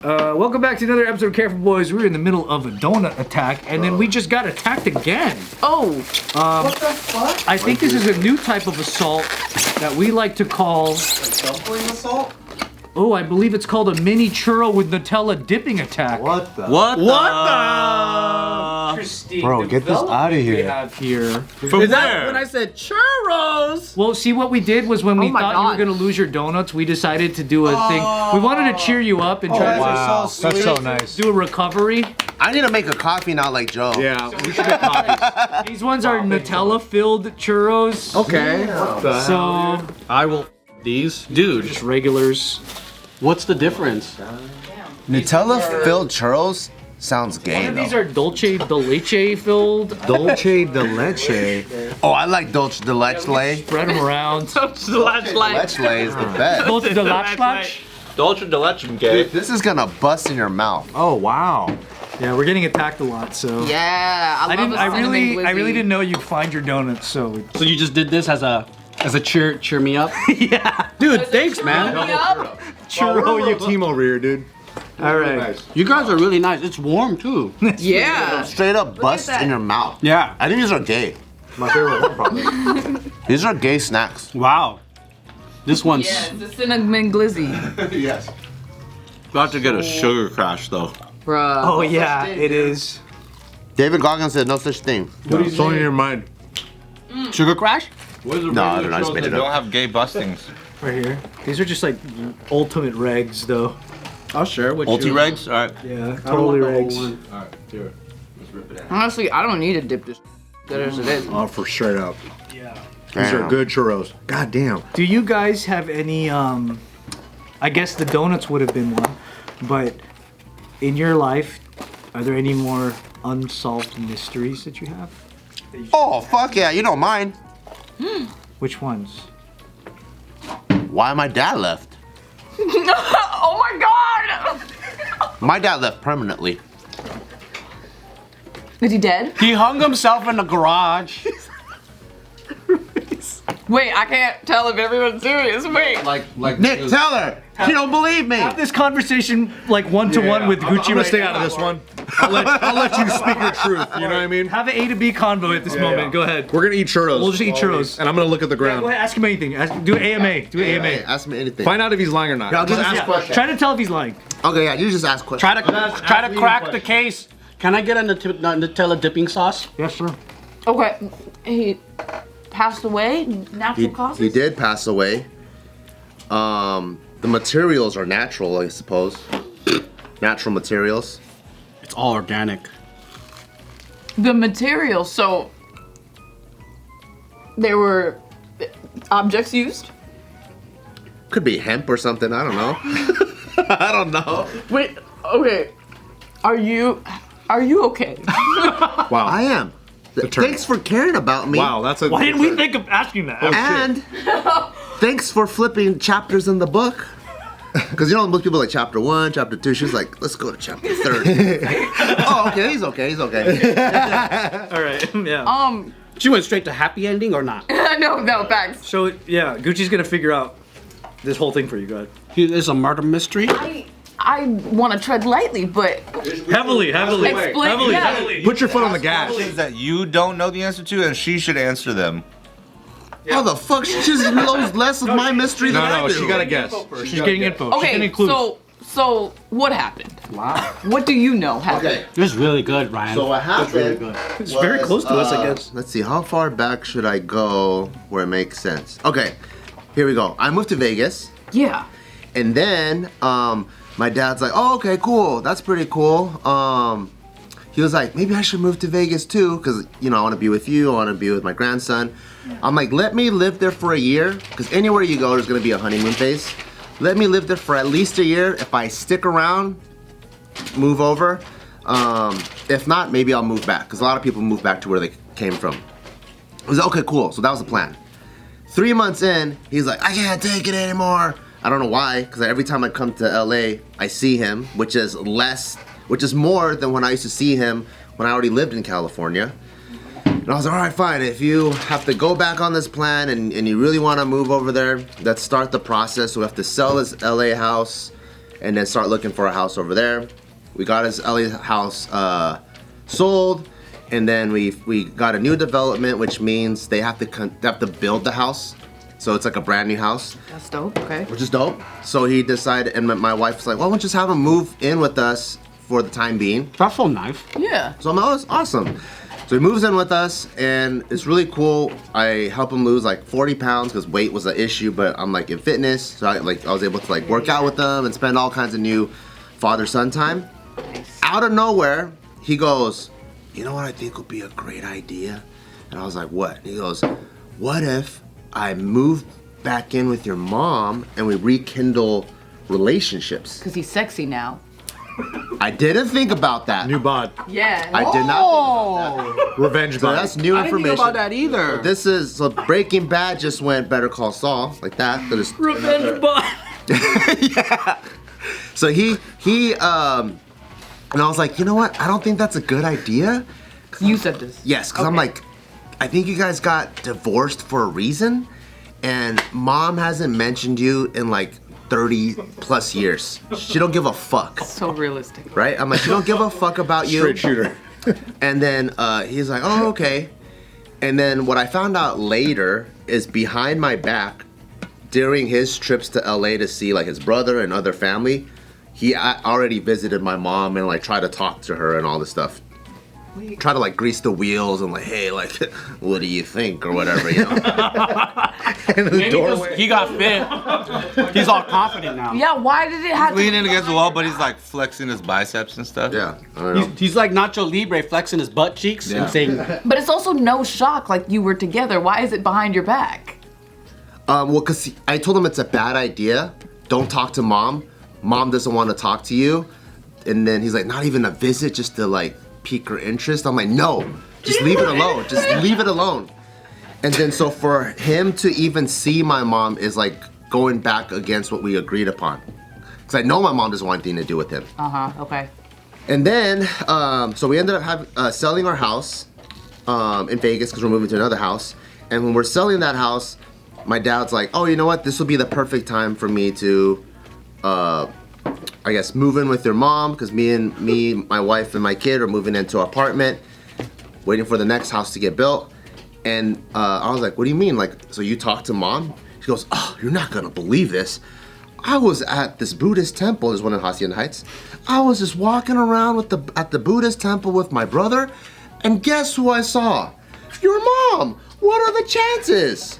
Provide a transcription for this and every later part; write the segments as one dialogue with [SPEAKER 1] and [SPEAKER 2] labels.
[SPEAKER 1] Welcome back to another episode of Careful Boys. We're in the middle of a donut attack, and then we just got attacked again.
[SPEAKER 2] Oh! What the fuck?
[SPEAKER 1] I think this is a new type of assault that we like to call...
[SPEAKER 3] Dumpling assault?
[SPEAKER 1] Oh, I believe it's called a mini churro with Nutella dipping attack.
[SPEAKER 3] What the?
[SPEAKER 4] What
[SPEAKER 1] Interesting.
[SPEAKER 3] Bro, get this out of here.
[SPEAKER 1] We have here.
[SPEAKER 4] From there. When I said churros.
[SPEAKER 1] Well, see, what we did was when we thought you were gonna lose your donuts, we decided to do a thing. We wanted to cheer you up and try to
[SPEAKER 3] That's so nice.
[SPEAKER 1] do a recovery.
[SPEAKER 5] I need to make a coffee now like Joe.
[SPEAKER 4] Yeah, we should get coffees.
[SPEAKER 1] These ones are Nutella-filled churros.
[SPEAKER 4] Okay.
[SPEAKER 1] So
[SPEAKER 4] I will. These, dude.
[SPEAKER 1] just regulars.
[SPEAKER 4] What's the difference?
[SPEAKER 5] Nutella-filled churros sounds gay.
[SPEAKER 1] One of these are dulce de leche filled.
[SPEAKER 3] Dulce de leche.
[SPEAKER 5] Oh, I like dulce de leche.
[SPEAKER 1] Spread them around.
[SPEAKER 5] Leche is the best.
[SPEAKER 1] Dulce de leche.
[SPEAKER 4] Dolce de leche, gay.
[SPEAKER 5] This is gonna bust in your mouth.
[SPEAKER 3] Oh wow.
[SPEAKER 1] Yeah, we're getting attacked a lot, so.
[SPEAKER 2] Yeah, I love
[SPEAKER 1] I really didn't know you'd find your donuts, so.
[SPEAKER 4] So you just did this as a cheer me up?
[SPEAKER 1] Yeah.
[SPEAKER 4] Dude, thanks, man.
[SPEAKER 3] Churro you team over here, dude.
[SPEAKER 1] All right.
[SPEAKER 4] You guys are really nice. It's warm too.
[SPEAKER 2] Yeah.
[SPEAKER 5] Straight up bust in your mouth.
[SPEAKER 4] Yeah.
[SPEAKER 5] I think these are gay.
[SPEAKER 3] My favorite one, probably.
[SPEAKER 5] These are gay snacks.
[SPEAKER 4] Wow. This one's
[SPEAKER 2] The cinnamon glizzy.
[SPEAKER 3] Yes.
[SPEAKER 6] About to get a sugar crash though.
[SPEAKER 2] Bruh.
[SPEAKER 1] Oh yeah, it is.
[SPEAKER 5] David Goggins said no such thing.
[SPEAKER 3] What is on your mind?
[SPEAKER 4] sugar crash?
[SPEAKER 5] No, I don't know. I just made it
[SPEAKER 6] Don't
[SPEAKER 5] up.
[SPEAKER 6] have gay bustings.
[SPEAKER 1] Right here. These are just like ultimate regs, though.
[SPEAKER 4] I'll share with
[SPEAKER 6] Multi
[SPEAKER 4] you.
[SPEAKER 6] regs? Alright.
[SPEAKER 1] Yeah,
[SPEAKER 4] I don't
[SPEAKER 1] totally
[SPEAKER 4] want the whole
[SPEAKER 1] regs.
[SPEAKER 4] one.
[SPEAKER 3] Alright, here. Let's rip it out.
[SPEAKER 2] Honestly, I don't need to dip this good as it is.
[SPEAKER 3] Oh, for straight up.
[SPEAKER 1] Yeah.
[SPEAKER 3] These are
[SPEAKER 5] Damn.
[SPEAKER 3] good churros. God damn.
[SPEAKER 1] Do you guys have any? I guess the donuts would have been one, but in your life, are there any more unsolved mysteries that you have?
[SPEAKER 5] Oh, fuck yeah, you don't mind.
[SPEAKER 1] Which ones?
[SPEAKER 5] Why my dad left?
[SPEAKER 2] Oh my god!
[SPEAKER 5] My dad left permanently.
[SPEAKER 2] Is he dead?
[SPEAKER 4] He hung himself in the garage.
[SPEAKER 2] Wait, I can't tell if everyone's serious. Wait.
[SPEAKER 3] Like
[SPEAKER 5] Nick, tell her. She don't believe me.
[SPEAKER 1] Have this conversation like one-to-one with
[SPEAKER 3] I'm
[SPEAKER 1] Gucci
[SPEAKER 3] gonna
[SPEAKER 1] right
[SPEAKER 3] stay
[SPEAKER 1] now.
[SPEAKER 3] out of this one. I'll let you speak your truth. You know what I mean?
[SPEAKER 1] Have an A to B convo at this moment.
[SPEAKER 3] yeah.
[SPEAKER 1] Go ahead.
[SPEAKER 3] We're gonna eat churros.
[SPEAKER 1] We'll just eat churros.
[SPEAKER 3] And I'm gonna look at the
[SPEAKER 1] Go
[SPEAKER 3] ground.
[SPEAKER 1] ahead, ask him anything. Do an AMA. Do an
[SPEAKER 5] Hey,
[SPEAKER 1] AMA.
[SPEAKER 5] ask me anything.
[SPEAKER 3] Find out if he's lying or not.
[SPEAKER 5] Yeah, just
[SPEAKER 3] Just
[SPEAKER 5] ask questions.
[SPEAKER 1] Try to tell if he's lying.
[SPEAKER 5] Okay, yeah, you just ask questions.
[SPEAKER 4] Try to crack the case. Can I get a Nutella dipping sauce?
[SPEAKER 1] Yes, sir.
[SPEAKER 2] Okay, he passed away? Natural causes?
[SPEAKER 5] He did pass away. The materials are natural, I suppose. Natural materials.
[SPEAKER 4] It's all organic.
[SPEAKER 2] The material, so there were objects used?
[SPEAKER 5] Could be hemp or something. I don't know. I don't know.
[SPEAKER 2] Wait, okay. Are you okay?
[SPEAKER 3] Wow.
[SPEAKER 5] I am. Thanks for caring about me.
[SPEAKER 3] Wow, that's a.
[SPEAKER 1] Why didn't we think of asking that?
[SPEAKER 5] And thanks for flipping chapters in the book. Because you know most people like chapter 1, chapter 2. She's like, let's go to chapter 30. Oh, okay, he's okay. He's okay.
[SPEAKER 1] All right. Yeah.
[SPEAKER 4] She went straight to happy ending or not?
[SPEAKER 2] no, thanks.
[SPEAKER 1] So yeah, Gucci's gonna figure out this whole thing for you. Go ahead.
[SPEAKER 4] It's a murder mystery.
[SPEAKER 2] I want to tread lightly, but
[SPEAKER 1] Heavily.
[SPEAKER 2] Explain-
[SPEAKER 1] Heavily.
[SPEAKER 2] yeah.
[SPEAKER 1] Heavily.
[SPEAKER 3] Put your foot on the gas.
[SPEAKER 6] Things that you don't know the answer to, and she should answer them.
[SPEAKER 5] How the fuck? She just knows less of my mystery than I
[SPEAKER 3] No,
[SPEAKER 5] do.
[SPEAKER 3] she gotta guess.
[SPEAKER 1] She's getting info. She's
[SPEAKER 2] okay.
[SPEAKER 1] getting clues.
[SPEAKER 2] So what happened?
[SPEAKER 4] Wow.
[SPEAKER 2] What do you know happened?
[SPEAKER 5] Okay,
[SPEAKER 4] This is really good, Ryan.
[SPEAKER 5] so what happened?
[SPEAKER 4] That's really good.
[SPEAKER 1] It's very close to us, I guess.
[SPEAKER 5] Let's see, how far back should I go where it makes sense? Okay, here we go. I moved to Vegas,
[SPEAKER 2] Yeah.
[SPEAKER 5] and then my dad's like, oh, okay, cool. That's pretty cool. He was like, maybe I should move to Vegas too, because, you know, I want to be with you. I want to be with my grandson. I'm like, let me live there for a year, because anywhere you go, there's going to be a honeymoon phase. Let me live there for at least a year. If I stick around, move over. If not, maybe I'll move back, because a lot of people move back to where they came from. I was like, okay, cool. So that was the plan. 3 months in, he's like, I can't take it anymore. I don't know why, because every time I come to LA, I see him, which is more than when I used to see him when I already lived in California. And I was like, all right, fine. If you have to go back on this plan and you really want to move over there, let's start the process. So we have to sell this LA house and then start looking for a house over there. We got his LA house sold, and then we got a new development, which means they have to build the house. So it's like a brand new house.
[SPEAKER 2] That's dope. Okay.
[SPEAKER 5] Which is dope. So he decided, and my wife was like, "Why don't we just have him move in with us for the time being?"
[SPEAKER 4] That's so nice.
[SPEAKER 2] Yeah.
[SPEAKER 5] So I'm like, "Oh, it's awesome." So he moves in with us, and it's really cool. I help him lose like 40 pounds because weight was an issue, but I'm like in fitness, so I was able to like work out with them and spend all kinds of new father-son time. Out of nowhere, he goes, "You know what I think would be a great idea?" And I was like, "What?" And he goes, "What if I move back in with your mom and we rekindle relationships?"
[SPEAKER 2] Because he's sexy now.
[SPEAKER 5] I didn't think about that.
[SPEAKER 3] New bod.
[SPEAKER 2] Yeah.
[SPEAKER 5] I did not think about that.
[SPEAKER 3] Revenge
[SPEAKER 5] So
[SPEAKER 3] bod.
[SPEAKER 5] that's new
[SPEAKER 4] I didn't
[SPEAKER 5] information.
[SPEAKER 4] think about that either.
[SPEAKER 5] This is, so Breaking Bad just went Better Call Saul, like that. So just,
[SPEAKER 2] Revenge bot.
[SPEAKER 5] yeah. So he, and I was like, you know what? I don't think that's a good idea.
[SPEAKER 2] You said this.
[SPEAKER 5] Yes, because I'm
[SPEAKER 2] Okay.
[SPEAKER 5] like, I think you guys got divorced for a reason, and mom hasn't mentioned you in like 30 plus years. She don't give a fuck,
[SPEAKER 2] So realistic.
[SPEAKER 5] right? I'm like, she don't give a fuck about you.
[SPEAKER 3] Straight shooter.
[SPEAKER 5] And then he's like, "Oh, okay." And then what I found out later is behind my back, during his trips to LA to see like his brother and other family, he already visited my mom and like tried to talk to her and all this stuff. Try to like grease the wheels and like, "Hey, like, what do you think?" or whatever, you know. In the
[SPEAKER 4] Maybe 'cause
[SPEAKER 5] doorway.
[SPEAKER 4] he got fit. He's all confident now.
[SPEAKER 2] Yeah. Why did it have to?
[SPEAKER 6] Leaning against the wall, but he's like flexing his biceps and stuff.
[SPEAKER 5] Yeah, I don't know.
[SPEAKER 4] He's like Nacho Libre flexing his butt cheeks
[SPEAKER 6] Yeah.
[SPEAKER 4] and saying,
[SPEAKER 2] But it's also no shock. Like you were together. Why is it behind your back?
[SPEAKER 5] Well, because I told him it's a bad idea. Don't talk to mom. Mom doesn't want to talk to you. And then he's like, not even a visit, just to like pique her interest. I'm like, no, just leave it alone. Just leave it alone. And then so for him to even see my mom is like going back against what we agreed upon. Because I know my mom doesn't want anything to do with him.
[SPEAKER 2] Okay.
[SPEAKER 5] And then, so we ended up selling our house in Vegas because we're moving to another house. And when we're selling that house, my dad's like, "Oh, you know what? This will be the perfect time for me to, I guess, move in with your mom, because me, my wife, and my kid are moving into an apartment, waiting for the next house to get built." And I was like, "What do you mean? Like, so you talked to mom?" She goes, "Oh, you're not gonna believe this. I was at this Buddhist temple." There's one in Hacienda Heights. "I was just walking around at the Buddhist temple with my brother, and guess who I saw? Your mom. What are the chances?"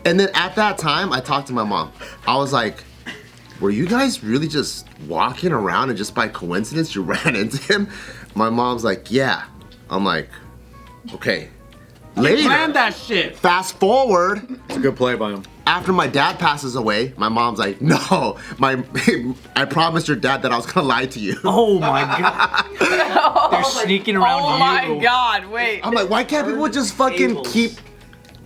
[SPEAKER 5] And then at that time, I talked to my mom. I was like, "Were you guys really just walking around and just by coincidence you ran into him?" My mom's like, "Yeah." I'm like, "Okay."
[SPEAKER 4] plan
[SPEAKER 5] Later,
[SPEAKER 4] that shit.
[SPEAKER 5] fast forward,
[SPEAKER 3] It's a good play by him.
[SPEAKER 5] after my dad passes away, my mom's like, "No, I promised your dad that I was gonna lie to you."
[SPEAKER 1] Oh my god. They're sneaking around
[SPEAKER 2] Oh
[SPEAKER 1] you.
[SPEAKER 2] my God! Wait.
[SPEAKER 5] I'm like, why can't people just fucking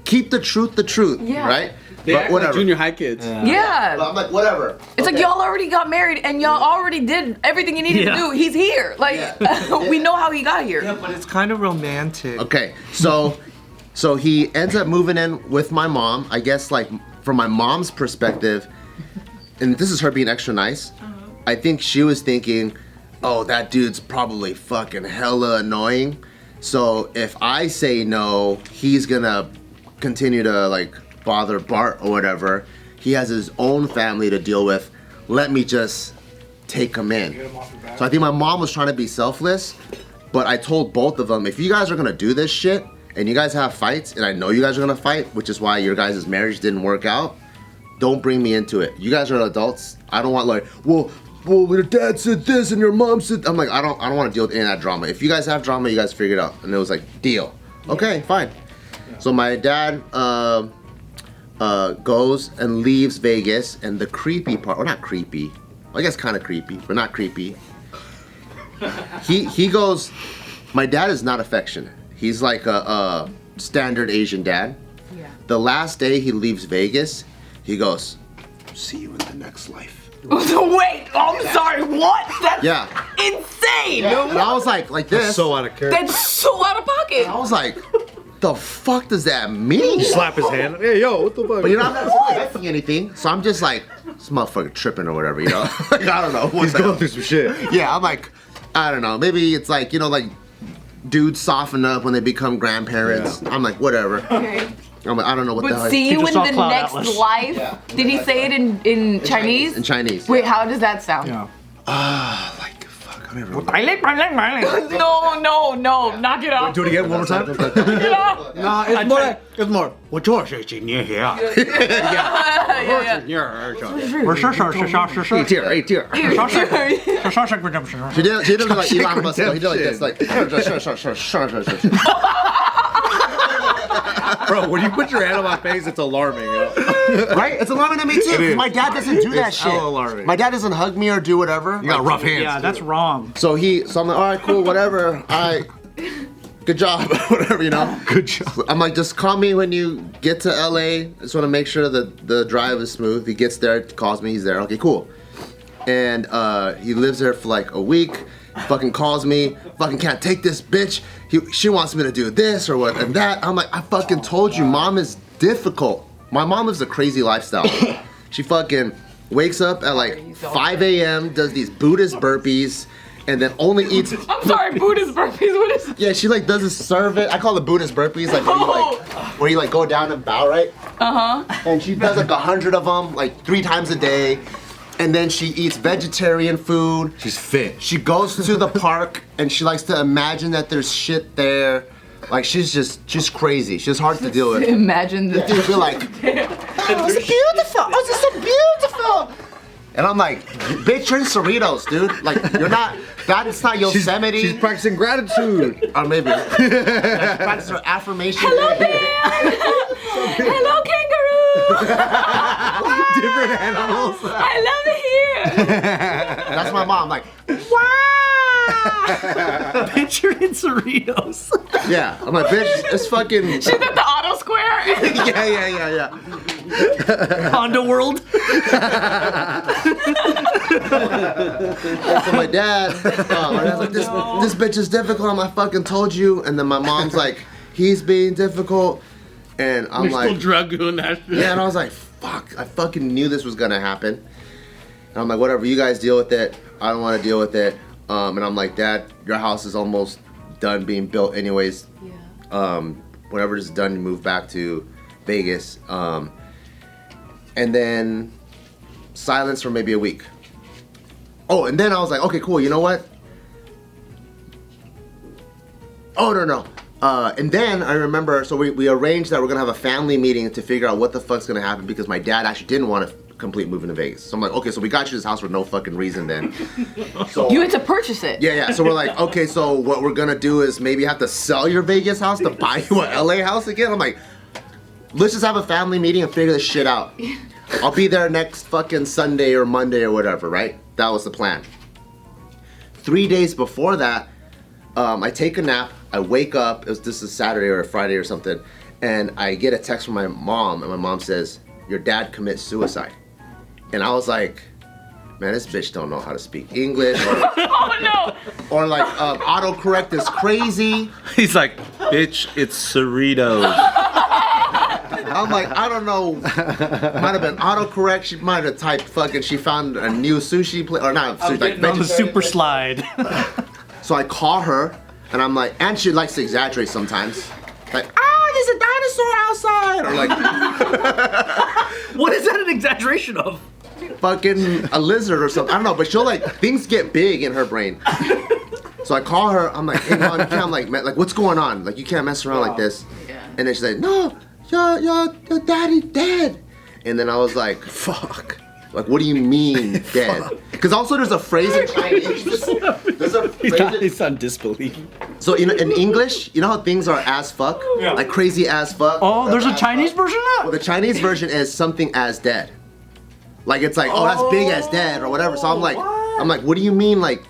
[SPEAKER 5] keep the truth,
[SPEAKER 2] Yeah.
[SPEAKER 5] right?
[SPEAKER 4] They
[SPEAKER 5] But
[SPEAKER 4] act like
[SPEAKER 5] whatever.
[SPEAKER 4] junior high kids.
[SPEAKER 2] Yeah.
[SPEAKER 5] But I'm like, whatever.
[SPEAKER 2] It's like
[SPEAKER 5] Okay.
[SPEAKER 2] y'all already got married and y'all already did everything you needed
[SPEAKER 1] Yeah.
[SPEAKER 2] to do. He's here. Like we know how he got here.
[SPEAKER 1] But it's kind of romantic.
[SPEAKER 5] Okay, so he ends up moving in with my mom. I guess like from my mom's perspective, and this is her being extra nice. I think she was thinking, "Oh, that dude's probably fucking hella annoying. So if I say no, he's gonna continue to like bother Bart or whatever. He has his own family to deal with. Let me just take him in." So I think my mom was trying to be selfless, but I told both of them, if you guys are gonna do this shit and you guys have fights, and I know you guys are gonna fight, which is why your guys' marriage didn't work out, don't bring me into it. You guys are adults. I don't want like, well, your dad said this and your mom said. I'm like, I don't want to deal with any of that drama. If you guys have drama, you guys figure it out. And it was like, deal. Okay, fine. So my dad goes and leaves Vegas, and the creepy part, or not creepy, I guess kind of creepy, but not creepy. He goes, my dad is not affectionate. He's like a standard Asian dad.
[SPEAKER 2] Yeah.
[SPEAKER 5] The last day he leaves Vegas, he goes, "See you in the next life."
[SPEAKER 2] Wait, I'm sorry, what? That's
[SPEAKER 5] Yeah.
[SPEAKER 2] insane.
[SPEAKER 5] And I was like this.
[SPEAKER 3] So out of character.
[SPEAKER 2] That's so out of pocket.
[SPEAKER 5] I was like, the fuck does that mean?
[SPEAKER 3] Slap his hand. Hey, yo, what the fuck?
[SPEAKER 5] But you know, I'm not affecting anything, so I'm just like, this motherfucker tripping or whatever, you know? Like, I don't know.
[SPEAKER 3] He's going through some shit.
[SPEAKER 5] Yeah, I'm like, I don't know. Maybe it's like, you know, like dudes soften up when they become grandparents. I'm like, whatever.
[SPEAKER 2] Okay.
[SPEAKER 5] I'm like, I don't know what the hell.
[SPEAKER 2] But see you
[SPEAKER 1] Teach
[SPEAKER 2] in
[SPEAKER 1] us all
[SPEAKER 2] the
[SPEAKER 1] Cloud
[SPEAKER 2] next
[SPEAKER 1] Atlas.
[SPEAKER 2] life.
[SPEAKER 5] Yeah.
[SPEAKER 2] Did he say it in Chinese?
[SPEAKER 5] In Chinese.
[SPEAKER 2] Wait, how does that sound?
[SPEAKER 1] Yeah.
[SPEAKER 5] Like, fuck, I don't even remember.
[SPEAKER 2] No, knock it off.
[SPEAKER 3] Do it again one more time.
[SPEAKER 4] No, it's more. 我做事情你也啊，
[SPEAKER 2] Yeah.
[SPEAKER 4] 你儿子。
[SPEAKER 1] 我是
[SPEAKER 3] 一点儿一点儿。
[SPEAKER 5] She didn't look like Elon Musk. Though. He did like this, like, sure.
[SPEAKER 3] Bro, when you put your hand on my face, it's alarming, yo.
[SPEAKER 5] Right? It's alarming to me too.
[SPEAKER 3] is.
[SPEAKER 5] My dad doesn't do that
[SPEAKER 3] It's
[SPEAKER 5] shit.
[SPEAKER 3] hella alarming.
[SPEAKER 5] My dad doesn't hug me or do whatever.
[SPEAKER 3] You got rough hands.
[SPEAKER 1] Yeah, that's wrong.
[SPEAKER 5] So I'm like, all right, cool, whatever. All right, good job, whatever, you know.
[SPEAKER 3] Good job.
[SPEAKER 5] I'm like, just call me when you get to LA. I just want to make sure that the drive is smooth. He gets there, calls me, he's there. Okay, cool. And he lives there for like a week. Fucking calls me. Fucking can't take this bitch. She wants me to do this or what and that. I'm like, I fucking told you, mom is difficult. My mom lives a crazy lifestyle. She fucking wakes up at like 5 a.m., does these Buddhist burpees, and then only eats.
[SPEAKER 2] I'm sorry, Buddhist burpees. What is?
[SPEAKER 5] Yeah, she like doesn't serve it. I call it Buddhist burpees, like where you like go down and bow, right? And she does like 100 of them, like 3 times a day. And then she eats vegetarian food.
[SPEAKER 3] She's fit.
[SPEAKER 5] She goes to the park and she likes to imagine that there's shit there. Like she's crazy. She's hard to deal with.
[SPEAKER 2] Imagine the
[SPEAKER 5] You feel like, oh, it's beautiful. Oh, this is so beautiful. And I'm like, bitch, you're in Cerritos, dude. Like, you're not, that's not Yosemite.
[SPEAKER 3] She's practicing gratitude.
[SPEAKER 5] Or maybe. Practice her affirmation.
[SPEAKER 2] Hello, kangaroo.
[SPEAKER 3] Different animals.
[SPEAKER 2] I love it here.
[SPEAKER 5] That's my mom. Like,
[SPEAKER 1] Picture in Cerritos.
[SPEAKER 5] yeah. I'm like, bitch, it's fucking.
[SPEAKER 2] She's at the auto square.
[SPEAKER 5] Yeah.
[SPEAKER 1] Honda World.
[SPEAKER 5] So my dad's like, this bitch is difficult. I fucking told you. And then my mom's like, he's being difficult. And I'm
[SPEAKER 4] You're
[SPEAKER 5] like,
[SPEAKER 4] still drug doing that shit.
[SPEAKER 5] yeah. And I was like, fuck. I fucking knew this was gonna happen. And I'm like, whatever. You guys deal with it. I don't want to deal with it. And I'm like, Dad, your house is almost done being built anyways.
[SPEAKER 2] Yeah.
[SPEAKER 5] Whenever it's done, you move back to Vegas. And then silence for maybe a week. Oh, and then I was like, okay, cool. You know what? Oh, no. And then I remember, so we arranged that we're gonna have a family meeting to figure out what the fuck's gonna happen because my dad actually didn't want to complete moving to Vegas. So I'm like, okay, so we got you this house for no fucking reason then. So
[SPEAKER 2] You had to purchase it.
[SPEAKER 5] yeah. So we're like, okay, so what we're gonna do is maybe have to sell your Vegas house to buy you an LA house again. I'm like, let's just have a family meeting and figure this shit out. I'll be there next fucking Sunday or Monday or whatever, right? That was the plan. 3 days before that, I take a nap. I wake up. This is Saturday or a Friday or something, and I get a text from my mom, and my mom says, "Your dad commits suicide." And I was like, man, this bitch don't know how to speak English. Or,
[SPEAKER 2] Oh no.
[SPEAKER 5] or like, autocorrect is crazy.
[SPEAKER 6] He's like, bitch, it's Cerritos.
[SPEAKER 5] I'm like, I don't know. Might have been autocorrect. She might have typed fucking, she found a new sushi place, or not sushi, like
[SPEAKER 1] On the
[SPEAKER 5] vegetarian.
[SPEAKER 1] super slide.
[SPEAKER 5] So I call her, and I'm like, and she likes to exaggerate sometimes. Like, there's a dinosaur outside. Or like,
[SPEAKER 1] What is that an exaggeration of?
[SPEAKER 5] fucking a lizard or something. I don't know, but she'll like, things get big in her brain. So I call her, I'm like, hey mom, you can't like what's going on? Like, you can't mess around like this.
[SPEAKER 2] Yeah.
[SPEAKER 5] And then she's like, no, your daddy's dead. And then I was like, fuck. Like, what do you mean dead? Because also there's a phrase in Chinese. There's a phrase.
[SPEAKER 4] He's on disbelief.
[SPEAKER 5] So in English, you know how things are as fuck?
[SPEAKER 1] Yeah.
[SPEAKER 5] Like crazy as fuck?
[SPEAKER 1] Oh, there's a
[SPEAKER 5] As
[SPEAKER 1] Chinese
[SPEAKER 5] fuck.
[SPEAKER 1] version
[SPEAKER 5] Well,
[SPEAKER 1] of
[SPEAKER 5] the Chinese version is something as dead. Like, it's like, oh, that's big as dead or whatever. So I'm like, what do you mean like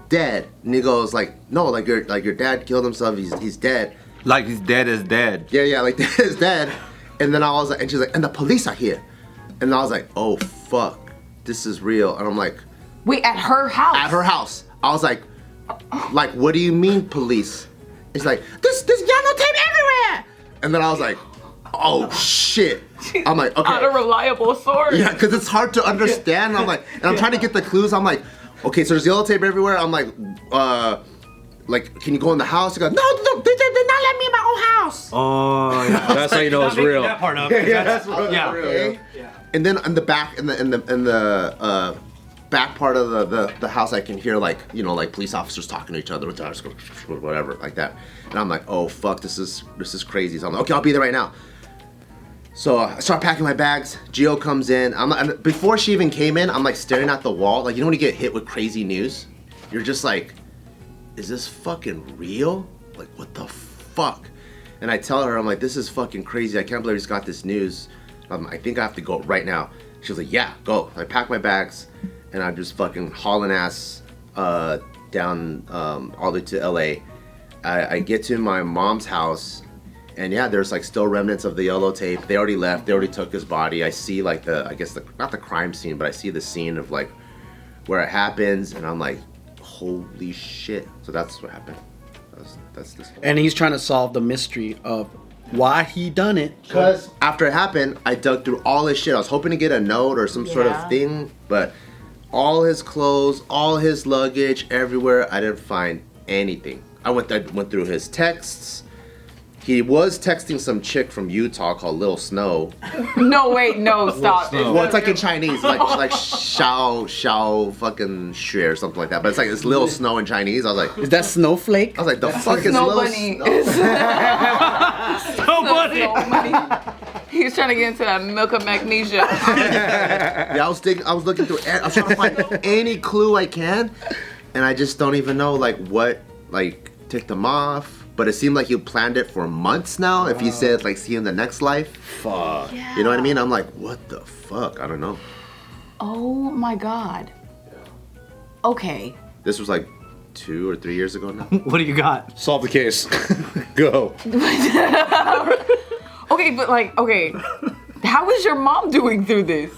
[SPEAKER 5] dead? And he goes like, no, like your dad killed himself. He's dead.
[SPEAKER 6] Like he's dead as dead.
[SPEAKER 5] Yeah, like dead is dead. And then I was like, and she's like, and the police are here. And I was like, oh fuck, this is real. And I'm like,
[SPEAKER 2] Wait, at her house.
[SPEAKER 5] at her house. I was like, what do you mean police? It's like, there's yellow tape everywhere. And then I was like, oh shit. I'm like, okay.
[SPEAKER 2] Not a reliable source.
[SPEAKER 5] Yeah, because it's hard to understand. And I'm like, and I'm trying to get the clues. I'm like, okay, so there's yellow tape everywhere. I'm like, can you go in the house? He goes, no, they did not let me in my own house.
[SPEAKER 1] Oh, yeah.
[SPEAKER 3] That's how you know it's real.
[SPEAKER 1] That part up.
[SPEAKER 5] Yeah, that's real.
[SPEAKER 1] Yeah.
[SPEAKER 5] Okay. And then in the back, in the back part of the house, I can hear like police officers talking to each other with whatever like that. And I'm like, oh fuck, this is crazy. So I'm like, okay, I'll be there right now. So I start packing my bags. Gio comes in. And before she even came in, I'm like staring at the wall. Like, you know when you get hit with crazy news? You're just like, is this fucking real? Like, what the fuck? And I tell her, I'm like, this is fucking crazy. I can't believe I just got this news. I think I have to go right now. She was like, yeah, go. I pack my bags and I'm just fucking hauling ass down all the way to LA. I get to my mom's house. And yeah, there's like still remnants of the yellow tape. They already left. They already took his body. I see like not the crime scene, but I see the scene of like where it happens, and I'm like, holy shit. So that's what happened. That's this.
[SPEAKER 4] And he's trying to solve the mystery of why he done it.
[SPEAKER 5] Because after it happened, I dug through all his shit. I was hoping to get a note or some sort of thing, but all his clothes, all his luggage, everywhere, I didn't find anything. I went through his texts. He was texting some chick from Utah called Lil Snow.
[SPEAKER 2] No, wait, no, stop.
[SPEAKER 5] Well, it's like in Chinese, like Xiao fucking Xue or something like that. But it's like it's Lil Snow in Chinese. I was like,
[SPEAKER 4] Is that Snowflake?
[SPEAKER 5] I was like, the fuck is
[SPEAKER 2] Snow
[SPEAKER 5] Lil
[SPEAKER 2] Bunny.
[SPEAKER 5] Snow?
[SPEAKER 1] Nobody.
[SPEAKER 2] He's trying to get into that milk of magnesia.
[SPEAKER 5] Yeah, I was looking through. I was trying to find any clue I can, and I just don't even know like what ticked him off. But it seemed like you planned it for months now. If he said like see you in the next life,
[SPEAKER 3] Fuck.
[SPEAKER 2] Yeah.
[SPEAKER 5] you know what I mean? I'm like, what the fuck? I don't know.
[SPEAKER 2] Oh my god. Okay.
[SPEAKER 5] This was like 2 or 3 years ago now.
[SPEAKER 1] What do you got?
[SPEAKER 3] Solve the case. Go.
[SPEAKER 2] Okay, but okay. How is your mom doing through this?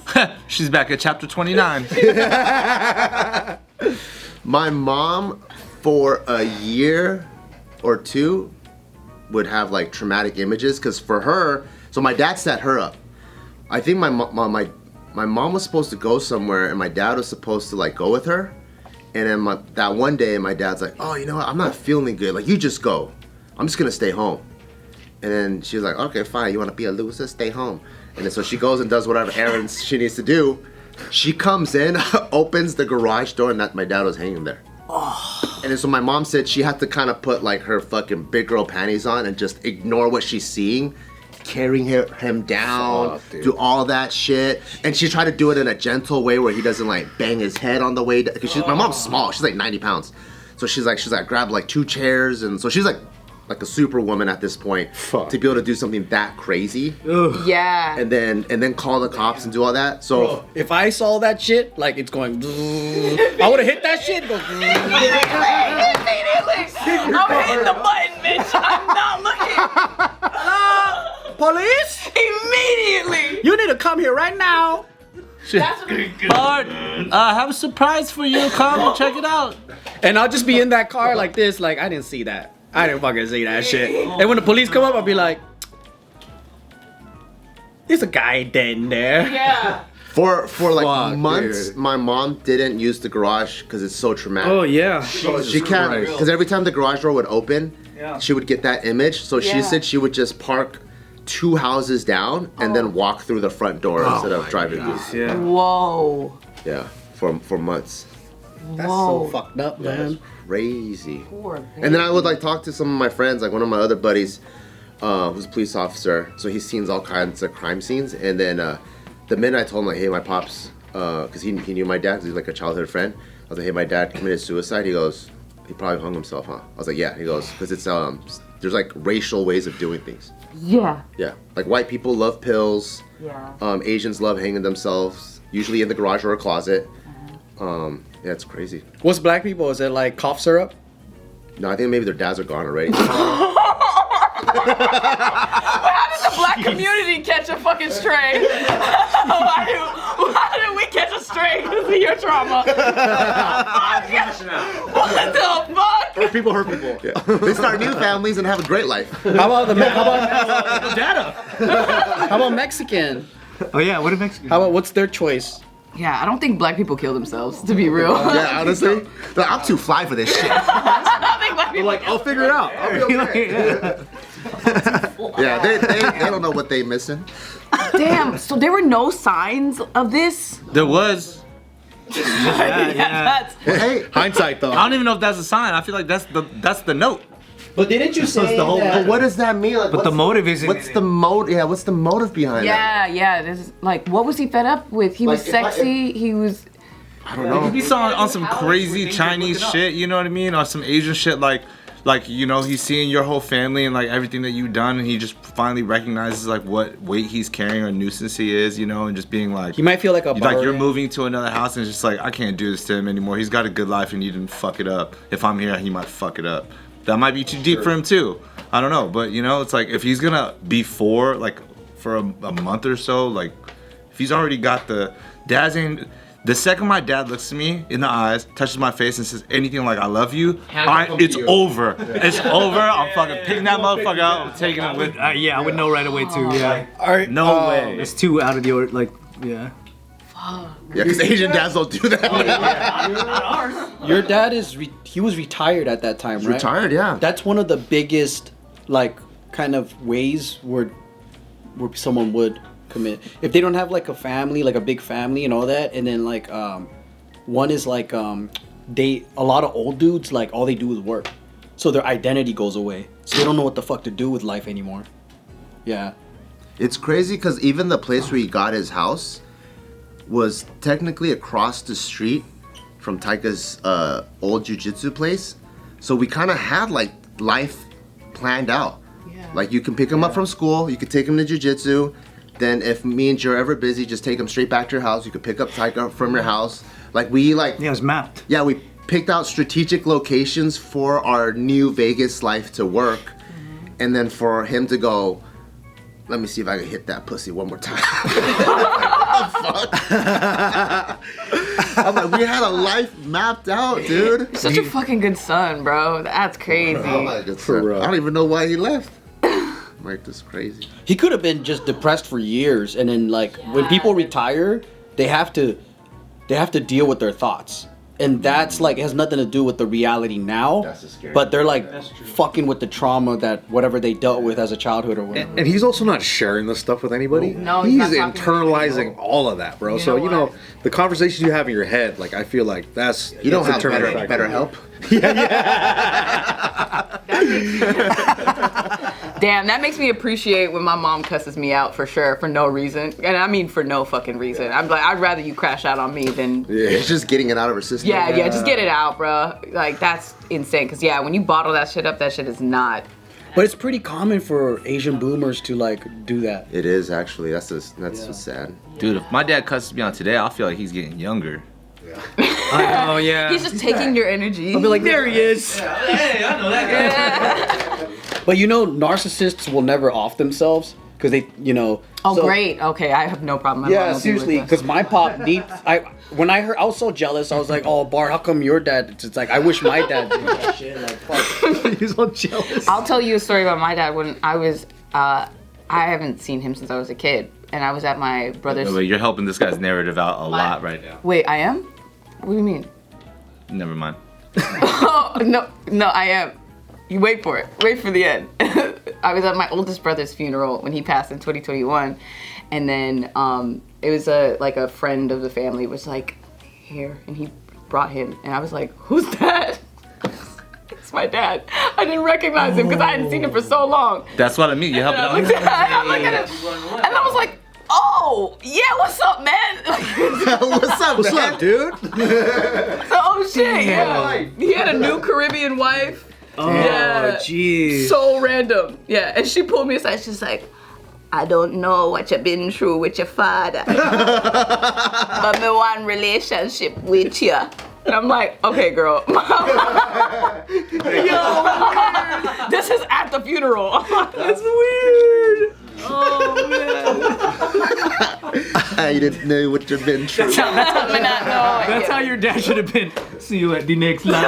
[SPEAKER 6] She's back at chapter 29.
[SPEAKER 5] My mom, for a year or two, would have like traumatic images because for her, so my dad set her up. I think my mom was supposed to go somewhere and my dad was supposed to like go with her. And then that one day my dad's like, oh, you know what? I'm not feeling good. Like, you just go. I'm just gonna stay home. And then she was like, okay, fine. You wanna be a loser? Stay home. And then so she goes and does whatever errands she needs to do. She comes in, opens the garage door, and my dad was hanging there. Oh. And then so my mom said she had to kind of put like her fucking big girl panties on and just ignore what she's seeing, carrying him down, do all that shit. And she tried to do it in a gentle way where he doesn't like bang his head on the way down. Because my mom's small, she's like 90 pounds. So she's like grabbed like 2 chairs, and so she's like a superwoman at this point to be able to do something that crazy.
[SPEAKER 1] Ugh.
[SPEAKER 2] Yeah.
[SPEAKER 5] And then call the cops and do all that. So
[SPEAKER 4] Bro, if I saw that shit, like it's going, I would have hit that shit. Go,
[SPEAKER 2] I'm hitting the button, bitch. I'm not looking.
[SPEAKER 4] police!
[SPEAKER 2] Immediately.
[SPEAKER 4] You need to come here right now.
[SPEAKER 2] That's what
[SPEAKER 6] Bart, I have a surprise for you. Come and check it out.
[SPEAKER 4] And I'll just be in that car like this, like I didn't see that. I didn't fucking see that shit. And when the police come up, I'll be like, there's a guy dead in there.
[SPEAKER 2] Yeah.
[SPEAKER 5] for like
[SPEAKER 3] Fuck,
[SPEAKER 5] months,
[SPEAKER 3] dude.
[SPEAKER 5] my mom didn't use the garage because it's so traumatic.
[SPEAKER 1] Oh yeah.
[SPEAKER 5] She can't,
[SPEAKER 3] Christ.
[SPEAKER 5] because every time the garage door would open, she would get that image. So she
[SPEAKER 2] Yeah.
[SPEAKER 5] said she would just park 2 houses down and then walk through the front door instead of driving through.
[SPEAKER 1] Yeah.
[SPEAKER 2] Whoa.
[SPEAKER 5] Yeah, for months.
[SPEAKER 4] That's
[SPEAKER 2] Whoa.
[SPEAKER 4] so fucked up,
[SPEAKER 5] That's
[SPEAKER 4] man.
[SPEAKER 5] crazy.
[SPEAKER 2] Poor
[SPEAKER 5] And then I would like talk to some of my friends, like one of my other buddies, who's a police officer. So he's seen all kinds of crime scenes. And then the minute I told him like, hey, my pops, because he knew my dad, 'cause he's like a childhood friend. I was like, hey, my dad committed suicide. He goes, he probably hung himself, huh? I was like, yeah. He goes, because it's there's like racial ways of doing things.
[SPEAKER 2] Yeah.
[SPEAKER 5] Yeah, like white people love pills.
[SPEAKER 2] Yeah.
[SPEAKER 5] Asians love hanging themselves, usually in the garage or a closet. Yeah, it's crazy.
[SPEAKER 4] What's black people? Is it like cough syrup?
[SPEAKER 5] No, I think maybe their dads are gone already.
[SPEAKER 2] How did the black community catch a fucking stray? Why did we catch a stray? This is your trauma. What the fuck?
[SPEAKER 3] Hurt people hurt people.
[SPEAKER 5] They start new families and have a great life.
[SPEAKER 4] How about Mexican?
[SPEAKER 1] Oh yeah, what a Mexican.
[SPEAKER 4] How about what's their choice?
[SPEAKER 2] Yeah, I don't think black people kill themselves, to be real.
[SPEAKER 5] Yeah, honestly, I'm too fly for this shit.
[SPEAKER 2] I don't think black people
[SPEAKER 3] I'll figure it out. I'll be okay.
[SPEAKER 5] Yeah, they don't know what they missing.
[SPEAKER 2] Damn, so there were no signs of this?
[SPEAKER 6] There was.
[SPEAKER 2] That's
[SPEAKER 5] Hey,
[SPEAKER 3] Hindsight though.
[SPEAKER 6] I don't even know if that's a sign. I feel like that's the note.
[SPEAKER 4] But didn't you say
[SPEAKER 5] but what does that mean? Like,
[SPEAKER 1] But the motive isn't.
[SPEAKER 5] What's the motive? Yeah, what's the motive behind that?
[SPEAKER 2] yeah. This is, like, what was he fed up with? He was
[SPEAKER 5] Like, if I-
[SPEAKER 2] sexy. He was.
[SPEAKER 5] I don't know.
[SPEAKER 6] He saw on some crazy Chinese shit, you know what I mean, or some Asian shit, like you know, he's seeing your whole family and like everything that you've done, and he just finally recognizes like what weight he's carrying or nuisance he is, you know, and just being like,
[SPEAKER 4] He might feel like a
[SPEAKER 6] you're moving to another house and it's just like, I can't do this to him anymore. He's got a good life and you didn't fuck it up. If I'm here, he might fuck it up. That might be too deep for him too. I don't know, but you know, it's like if he's gonna be for a month or so, like if he's already got the dad's ain't. The second my dad looks at me in the eyes, touches my face, and says anything like "I love you," it's over. It's over. I'm fucking picking that motherfucker out. I'm taking it with.
[SPEAKER 1] Yeah, I would know right away too. Yeah,
[SPEAKER 6] No way.
[SPEAKER 1] it's too out of the order. Like, yeah.
[SPEAKER 5] Yeah, because Asian dads don't do that.
[SPEAKER 4] Your dad he was retired at that time, right?
[SPEAKER 5] Retired, yeah.
[SPEAKER 4] That's one of the biggest, like, kind of ways where someone would commit. If they don't have like a family, like a big family and all that, and then like one is like a lot of old dudes, like all they do is work. So their identity goes away. So they don't know what the fuck to do with life anymore. Yeah.
[SPEAKER 5] It's crazy because even the place where he got his house was technically across the street from Taika's old jiu-jitsu place. So we kind of had like life planned out.
[SPEAKER 2] Yeah.
[SPEAKER 5] Like you can pick him up from school, you could take him to jiu-jitsu. Then if me and you're ever busy, just take him straight back to your house. You could pick up Taika from your house. Like we
[SPEAKER 1] Yeah, it was mapped.
[SPEAKER 5] Yeah, we picked out strategic locations for our new Vegas life to work. And then for him to go, let me see if I can hit that pussy one more time. I'm like, we had a life mapped out, dude.
[SPEAKER 2] You're such a fucking good son, bro. That's crazy.
[SPEAKER 5] Oh my God, son. I don't even know why he left. Like, this is crazy.
[SPEAKER 4] He could have been just depressed for years, and then like when people retire, they have to deal with their thoughts, and that's like it has nothing to do with the reality now.
[SPEAKER 5] That's the scary
[SPEAKER 4] but they're like fucking with the trauma that whatever they dealt with as a childhood or whatever.
[SPEAKER 3] And he's also not sharing this stuff with anybody.
[SPEAKER 2] No,
[SPEAKER 3] he's
[SPEAKER 2] he's not talking to
[SPEAKER 3] internalizing all of that, bro.
[SPEAKER 2] You
[SPEAKER 3] So
[SPEAKER 2] know
[SPEAKER 3] you know
[SPEAKER 2] what?
[SPEAKER 3] the conversations you have in your head, like I feel like that's
[SPEAKER 5] You don't
[SPEAKER 3] that's
[SPEAKER 5] have
[SPEAKER 3] a terminator
[SPEAKER 5] better
[SPEAKER 3] factor.
[SPEAKER 5] help?
[SPEAKER 2] Damn, that makes me appreciate when my mom cusses me out for sure, for no reason. And I mean for no fucking reason. I'm like, I'd rather you crash out on me than...
[SPEAKER 5] It's just getting it out of her system.
[SPEAKER 2] Yeah, just get it out, bro. Like, that's insane. Because, yeah, when you bottle that shit up, that shit is not...
[SPEAKER 4] But it's pretty common for Asian boomers to like do that.
[SPEAKER 5] It is actually. That's what's sad.
[SPEAKER 6] Dude, if my dad cusses me out today, I'll feel like he's getting younger.
[SPEAKER 1] Oh yeah.
[SPEAKER 2] He's just taking your energy.
[SPEAKER 4] I'll be like, there he is.
[SPEAKER 6] Hey, I know that guy.
[SPEAKER 4] But you know, narcissists will never off themselves because they, you know.
[SPEAKER 2] Oh,
[SPEAKER 4] so-
[SPEAKER 2] great. Okay, I have no problem. My mom
[SPEAKER 4] Yeah,
[SPEAKER 2] will be
[SPEAKER 4] seriously,
[SPEAKER 2] with us.
[SPEAKER 4] because my pop when I heard, I was so jealous. I was like, oh, Bart, how come your dad? It's like I wish my dad did that shit. Like, fuck.
[SPEAKER 1] He's all jealous.
[SPEAKER 2] I'll tell you a story about my dad when I was... I haven't seen him since I was a kid. And I was at my brother's...
[SPEAKER 6] But you're helping this guy's narrative out a lot right now.
[SPEAKER 2] Wait, I am? What do you mean?
[SPEAKER 6] Never mind.
[SPEAKER 2] Oh, no, I am. You wait for it. Wait for the end. I was at my oldest brother's funeral when he passed in 2021. And then it was a friend of the family was like, here. And he brought him. And I was like, who's that? It's my dad. I didn't recognize him because I hadn't seen him for so long.
[SPEAKER 6] That's what I mean. You're helping
[SPEAKER 2] And I
[SPEAKER 6] out.
[SPEAKER 2] looked at him. And I was like, oh, yeah, what's up, man?
[SPEAKER 5] What's up, dude?
[SPEAKER 2] Oh, shit, yeah. He had a new Caribbean wife.
[SPEAKER 1] Oh,
[SPEAKER 2] Yeah.
[SPEAKER 1] jeez.
[SPEAKER 2] So random. Yeah, and she pulled me aside. She's like, I don't know what you've been through with your father, but me want relationship with you. And I'm like, okay, girl. Yo, this is at the funeral. That's weird. Oh, man.
[SPEAKER 5] I didn't know what you've been through.
[SPEAKER 2] I mean, I know.
[SPEAKER 1] That's how your dad should have been. See you at the next line.